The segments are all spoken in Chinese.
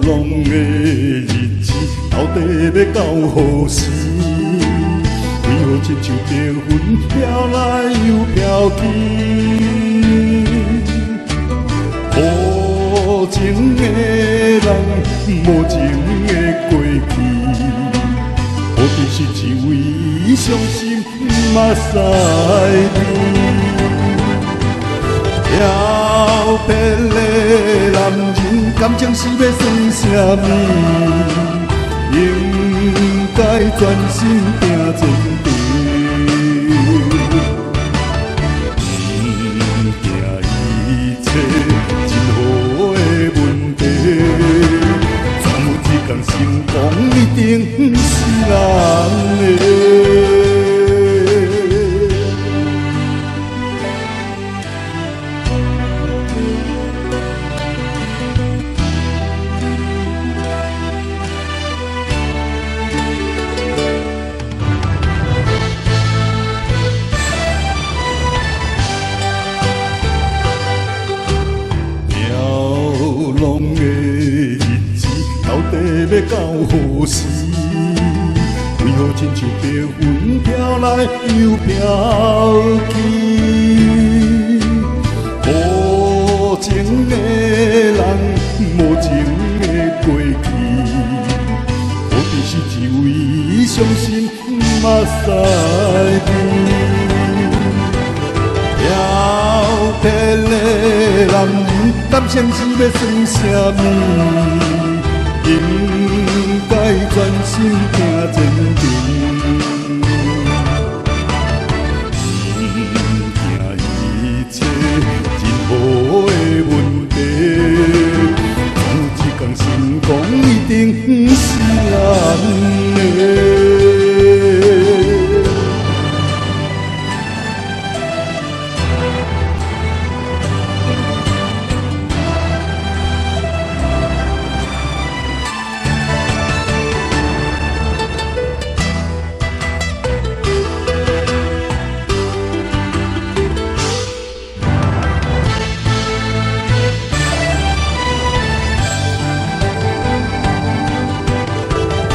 浪的日子，到底要到何时？为何亲像白云飘来又飘去？无情的人，无情的过去，何必是一位伤心目屎滴？漂泊的男人，感情是要算什么？应该专心拼前程。不惊一切真好的问题，总有一天成功一定不是人的。要到何时？为何亲像白云飘来又飘去？无情的人，无情的过去，何必是一位伤心目屎滴？漂泊的男人，感情是要算什么？应该专心拼前程，不惊一切真好的问题，总有一天成功一定不是人的。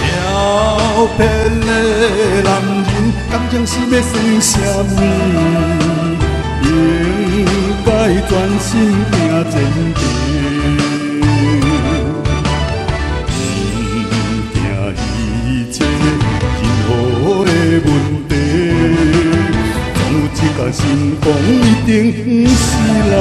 漂泊的男人，感情是要算什么？应该专心拼前程，不惊一切真好的问题，总有一天成功一定不是难。